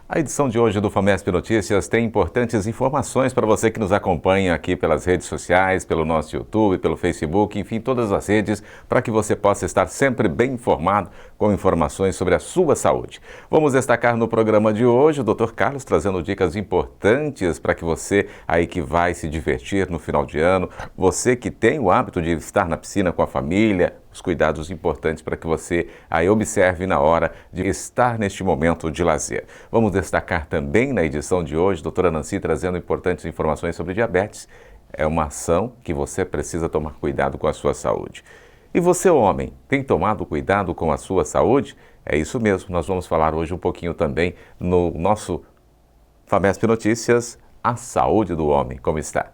A edição de hoje do FAMESP Notícias tem importantes informações para você que nos acompanha aqui pelas redes sociais, pelo nosso YouTube, pelo Facebook, enfim, todas as redes, para que você possa estar sempre bem informado com informações sobre a sua saúde. Vamos destacar no programa de hoje o Dr. Carlos trazendo dicas importantes para que você aí que vai se divertir no final de ano, você que tem o hábito de estar na piscina com a família, os cuidados importantes para que você aí observe na hora de estar neste momento de lazer. Vamos destacar também na edição de hoje, doutora Nancy trazendo importantes informações sobre diabetes. É uma ação que você precisa tomar cuidado com a sua saúde. E você, homem, tem tomado cuidado com a sua saúde? É isso mesmo, nós vamos falar hoje um pouquinho também no nosso FAMESP Notícias, a saúde do homem, como está?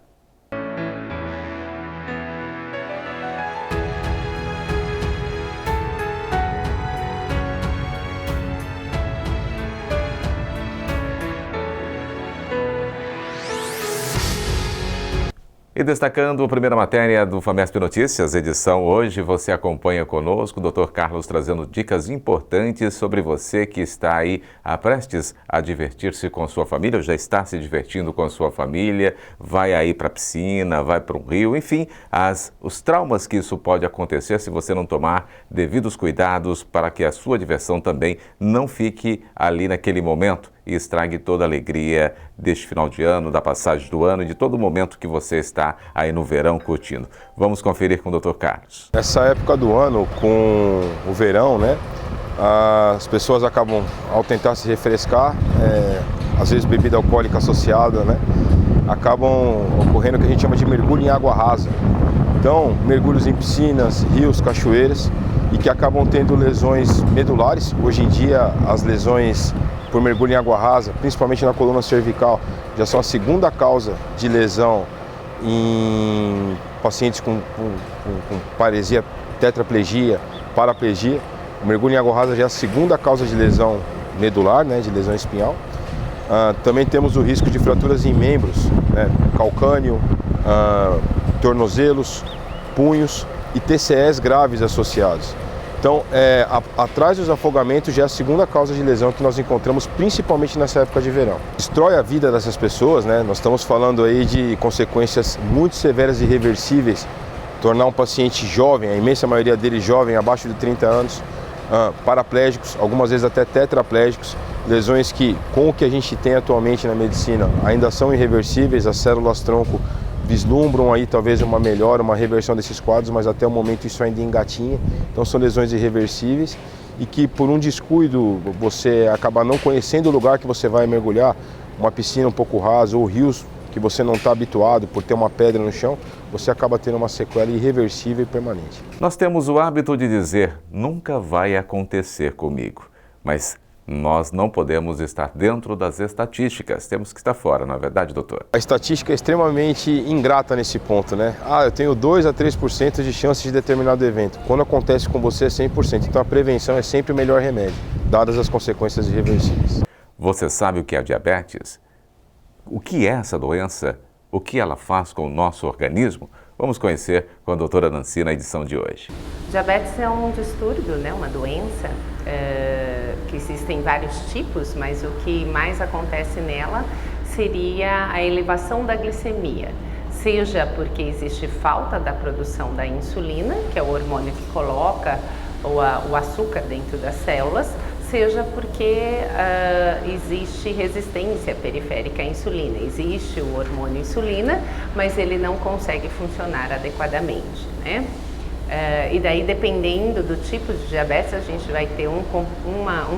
E destacando a primeira matéria do FAMESP Notícias, edição hoje, você acompanha conosco o Dr. Carlos trazendo dicas importantes sobre você que está aí prestes a divertir-se com sua família, ou já está se divertindo com a sua família, vai aí para a piscina, vai para um rio, enfim, os traumas que isso pode acontecer se você não tomar devidos cuidados para que a sua diversão também não fique ali naquele momento e estrague toda a alegria deste final de ano, da passagem do ano e de todo momento que você está aí no verão curtindo. Vamos conferir com o Dr. Carlos. Nessa época do ano, com o verão, né, as pessoas acabam, ao tentar se refrescar, às vezes bebida alcoólica associada, né, acabam ocorrendo o que a gente chama de mergulho em água rasa. Então, mergulhos em piscinas, rios, cachoeiras, e que acabam tendo lesões medulares. Hoje em dia, as lesões por mergulho em água rasa, principalmente na coluna cervical, já são a segunda causa de lesão em pacientes com paresia, tetraplegia, paraplegia. O mergulho em água rasa já é a segunda causa de lesão medular, né, de lesão espinhal. Também temos o risco de fraturas em membros, né, calcâneo, tornozelos, punhos e TCEs graves associados. Então, atrás dos afogamentos já é a segunda causa de lesão que nós encontramos, principalmente nessa época de verão. Destrói a vida dessas pessoas, né? Nós estamos falando aí de consequências muito severas e irreversíveis. Tornar um paciente jovem, a imensa maioria deles jovem, abaixo de 30 anos, paraplégicos, algumas vezes até tetraplégicos, lesões que, com o que a gente tem atualmente na medicina, ainda são irreversíveis. As células-tronco vislumbram aí talvez uma melhora, uma reversão desses quadros, mas até o momento isso ainda engatinha. Então são lesões irreversíveis e que por um descuido você acaba não conhecendo o lugar que você vai mergulhar, uma piscina um pouco rasa ou rios que você não está habituado por ter uma pedra no chão, você acaba tendo uma sequela irreversível e permanente. Nós temos o hábito de dizer, nunca vai acontecer comigo, mas nós não podemos estar dentro das estatísticas, temos que estar fora, não é verdade, doutor? A estatística é extremamente ingrata nesse ponto, né? Eu tenho 2 a 3% de chance de determinado evento. Quando acontece com você é 100%, então a prevenção é sempre o melhor remédio, dadas as consequências irreversíveis. Você sabe o que é diabetes? O que é essa doença? O que ela faz com o nosso organismo? Vamos conhecer com a doutora Nancy na edição de hoje. Diabetes é um distúrbio, né? Uma doença que existem vários tipos, mas o que mais acontece nela seria a elevação da glicemia, seja porque existe falta da produção da insulina, que é o hormônio que coloca o açúcar dentro das células, seja porque existe resistência periférica à insulina. Existe o hormônio insulina, mas ele não consegue funcionar adequadamente, né? E daí, dependendo do tipo de diabetes, a gente vai ter um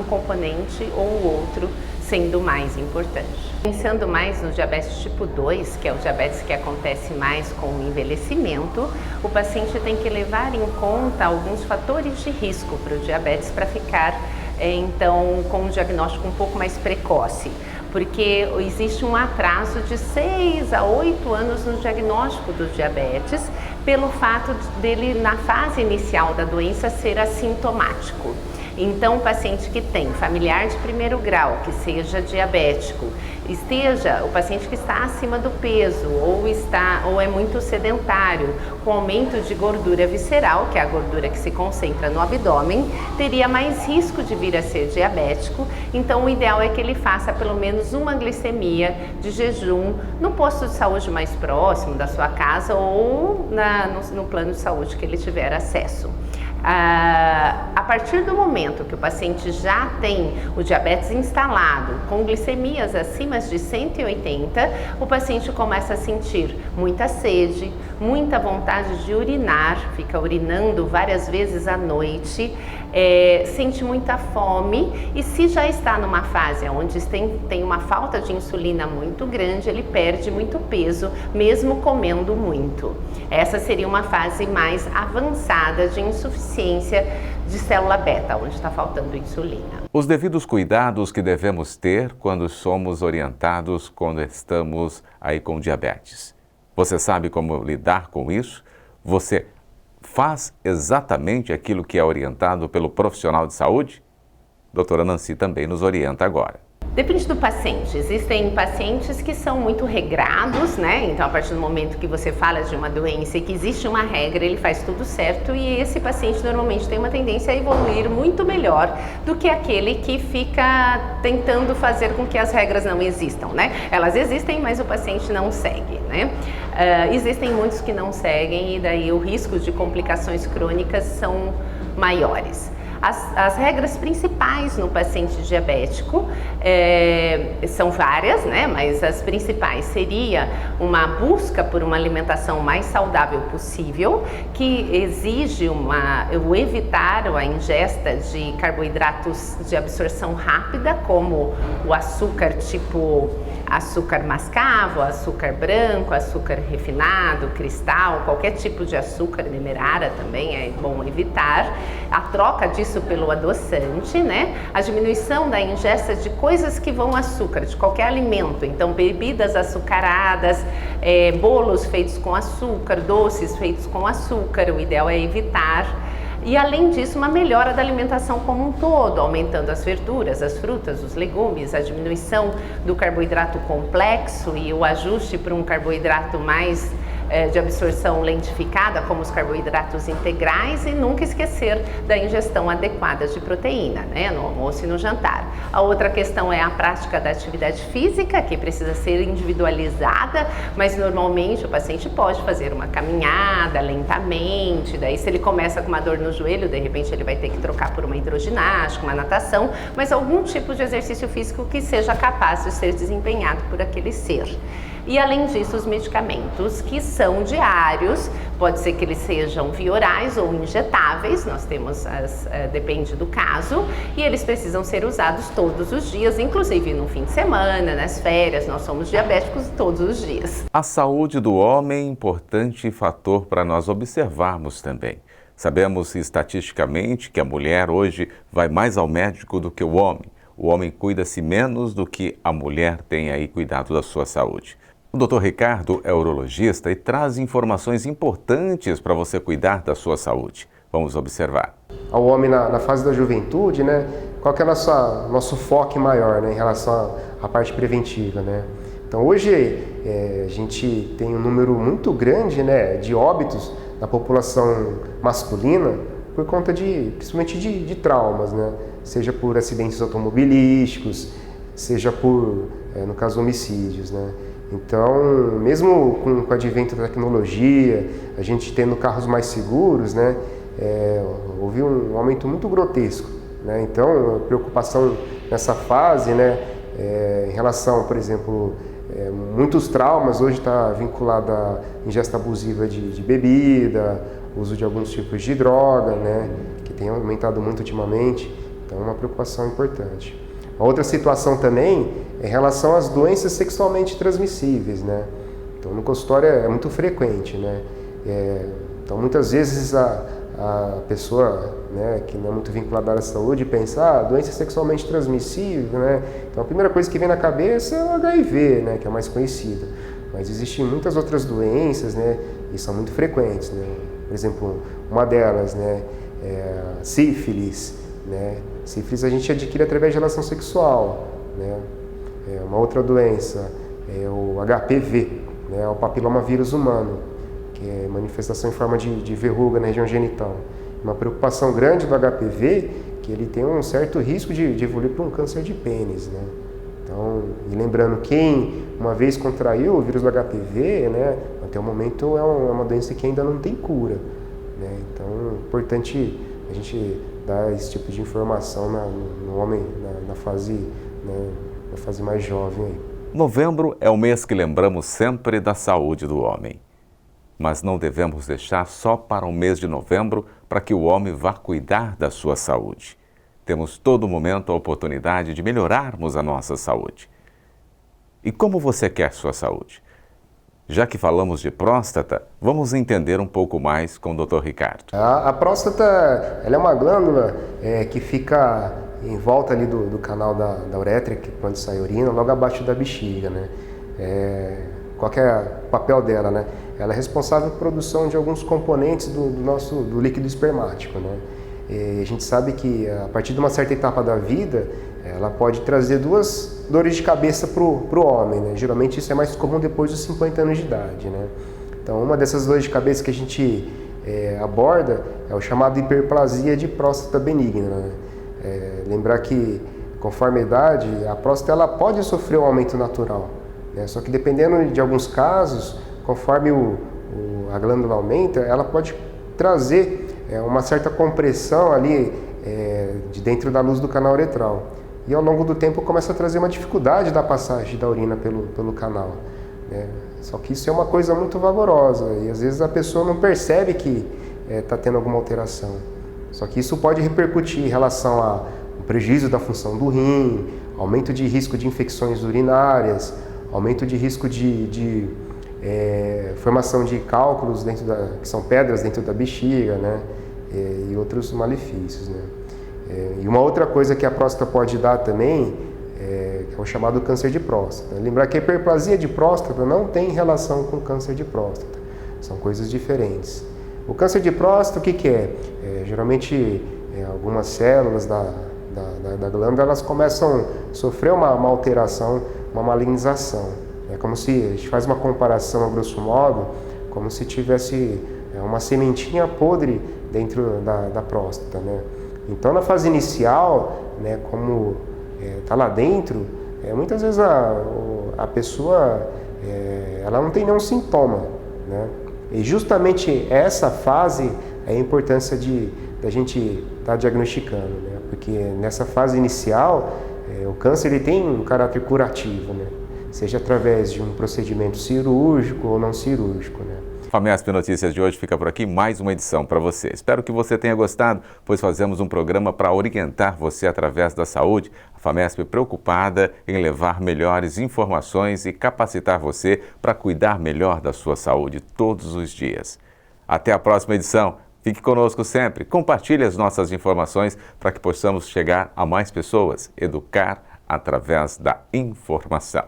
componente ou o outro sendo mais importante. Pensando mais no diabetes tipo 2, que é o diabetes que acontece mais com o envelhecimento, o paciente tem que levar em conta alguns fatores de risco para o diabetes para ficar, então, com um diagnóstico um pouco mais precoce. Porque existe um atraso de 6 a 8 anos no diagnóstico do diabetes, pelo fato dele, na fase inicial da doença, ser assintomático. Então, o paciente que tem familiar de primeiro grau, que seja diabético, o paciente que está acima do peso ou é muito sedentário, com aumento de gordura visceral, que é a gordura que se concentra no abdômen, teria mais risco de vir a ser diabético. Então, o ideal é que ele faça pelo menos uma glicemia de jejum no posto de saúde mais próximo da sua casa ou no plano de saúde que ele tiver acesso. A partir do momento que o paciente já tem o diabetes instalado, com glicemias acima de 180, o paciente começa a sentir muita sede, muita vontade de urinar, fica urinando várias vezes à noite, sente muita fome, e se já está numa fase onde tem uma falta de insulina muito grande, ele perde muito peso, mesmo comendo muito. Essa seria uma fase mais avançada de insuficiência de célula beta, onde está faltando insulina. Os devidos cuidados que devemos ter quando somos orientados quando estamos aí com diabetes. Você sabe como lidar com isso? Você faz exatamente aquilo que é orientado pelo profissional de saúde? Doutora Nancy também nos orienta agora. Depende do paciente. Existem pacientes que são muito regrados, né? Então, a partir do momento que você fala de uma doença e que existe uma regra, ele faz tudo certo, e esse paciente normalmente tem uma tendência a evoluir muito melhor do que aquele que fica tentando fazer com que as regras não existam, né? Elas existem, mas o paciente não segue, né? Existem muitos que não seguem, e daí o risco de complicações crônicas são maiores. As regras principais no paciente diabético são várias, né? Mas as principais seria uma busca por uma alimentação mais saudável possível, que exige o evitar a ingesta de carboidratos de absorção rápida, como o açúcar tipo açúcar mascavo, açúcar branco, açúcar refinado, cristal, qualquer tipo de açúcar, demerara também é bom evitar. A troca disso pelo adoçante, né? A diminuição da ingesta de coisas que vão açúcar, de qualquer alimento. Então, bebidas açucaradas, bolos feitos com açúcar, doces feitos com açúcar, o ideal é evitar. E além disso, uma melhora da alimentação como um todo, aumentando as verduras, as frutas, os legumes, a diminuição do carboidrato complexo e o ajuste para um carboidrato mais de absorção lentificada, como os carboidratos integrais, e nunca esquecer da ingestão adequada de proteína, né, no almoço e no jantar. A outra questão é a prática da atividade física, que precisa ser individualizada, mas normalmente o paciente pode fazer uma caminhada lentamente, daí se ele começa com uma dor no joelho, de repente ele vai ter que trocar por uma hidroginástica, uma natação, mas algum tipo de exercício físico que seja capaz de ser desempenhado por aquele ser. E além disso, os medicamentos que são diários, pode ser que eles sejam via orais ou injetáveis, nós temos depende do caso, e eles precisam ser usados todos os dias, inclusive no fim de semana, nas férias, nós somos diabéticos todos os dias. A saúde do homem é importante fator para nós observarmos também. Sabemos estatisticamente que a mulher hoje vai mais ao médico do que o homem. O homem cuida-se menos do que a mulher tem aí cuidado da sua saúde. O Dr. Ricardo é urologista e traz informações importantes para você cuidar da sua saúde. Vamos observar. Ao homem na fase da juventude, né, qual que é o nosso foco maior, né, em relação à parte preventiva, né? Então hoje a gente tem um número muito grande, né, de óbitos na população masculina por conta principalmente de traumas, né? Seja por acidentes automobilísticos, seja por, no caso, homicídios, né? Então, mesmo com o advento da tecnologia, a gente tendo carros mais seguros, né, houve um aumento muito grotesco, né? Então, a preocupação nessa fase, né, em relação, por exemplo, muitos traumas hoje está vinculado à ingesta abusiva de bebida, uso de alguns tipos de droga, né, que tem aumentado muito ultimamente. Então, é uma preocupação importante. Uma outra situação também é em relação às doenças sexualmente transmissíveis, né? Então, no consultório é muito frequente, né? Então, muitas vezes a pessoa, né, que não é muito vinculada à área da saúde pensa, doença sexualmente transmissível, né? Então, a primeira coisa que vem na cabeça é o HIV, né, que é a mais conhecida. Mas existem muitas outras doenças, né, e são muito frequentes, né? Por exemplo, uma delas, né, sífilis, né? Sífilis a gente adquire através de relação sexual, né? Uma outra doença é o HPV, né? O papilomavírus humano, que é manifestação em forma de verruga na região genital. Uma preocupação grande do HPV que ele tem um certo risco de evoluir para um câncer de pênis, né? Então, e lembrando, quem uma vez contraiu o vírus do HPV, né, até o momento é uma doença que ainda não tem cura, né? Então, é importante a gente dar esse tipo de informação no homem na fase, né, na fase mais jovem aí. Novembro é o mês que lembramos sempre da saúde do homem. Mas não devemos deixar só para o mês de novembro para que o homem vá cuidar da sua saúde. Temos todo momento a oportunidade de melhorarmos a nossa saúde. E como você quer sua saúde? Já que falamos de próstata, vamos entender um pouco mais com o Dr. Ricardo. A próstata, ela é uma glândula que fica em volta ali do canal da uretra, que quando sai urina, logo abaixo da bexiga, né? Qual que é o papel dela, né? Ela é responsável pela produção de alguns componentes do líquido espermático, né? E a gente sabe que a partir de uma certa etapa da vida, ela pode trazer 2 dores de cabeça para o homem, né? Geralmente isso é mais comum depois dos 50 anos de idade, né? Então, uma dessas dores de cabeça que a gente aborda é o chamado hiperplasia de próstata benigna, né? Lembrar que, conforme a idade, a próstata ela pode sofrer um aumento natural, né? Só que dependendo de alguns casos, conforme a glândula aumenta, ela pode trazer uma certa compressão ali de dentro da luz do canal uretral. E ao longo do tempo começa a trazer uma dificuldade da passagem da urina pelo canal, né? Só que isso é uma coisa muito vagarosa e às vezes a pessoa não percebe que está tendo alguma alteração. Só que isso pode repercutir em relação ao prejuízo da função do rim, aumento de risco de infecções urinárias, aumento de risco de formação de cálculos que são pedras dentro da bexiga, né? E outros malefícios, né? E uma outra coisa que a próstata pode dar também é o chamado câncer de próstata. Lembrar que a hiperplasia de próstata não tem relação com câncer de próstata, são coisas diferentes. O câncer de próstata, o que é? Geralmente algumas células da glândula elas começam a sofrer uma alteração, uma malignização. É como se a gente faz uma comparação a grosso modo, como se tivesse uma sementinha podre dentro da próstata, né? Então, na fase inicial, né, como está lá dentro, muitas vezes a pessoa ela não tem nenhum sintoma, né? E justamente essa fase é a importância da gente estar diagnosticando, né? Porque nessa fase inicial, o câncer ele tem um caráter curativo, né? Seja através de um procedimento cirúrgico ou não cirúrgico, né? A FAMESP Notícias de hoje fica por aqui, mais uma edição para você. Espero que você tenha gostado, pois fazemos um programa para orientar você através da saúde. A FAMESP preocupada em levar melhores informações e capacitar você para cuidar melhor da sua saúde todos os dias. Até a próxima edição. Fique conosco sempre. Compartilhe as nossas informações para que possamos chegar a mais pessoas. Educar através da informação.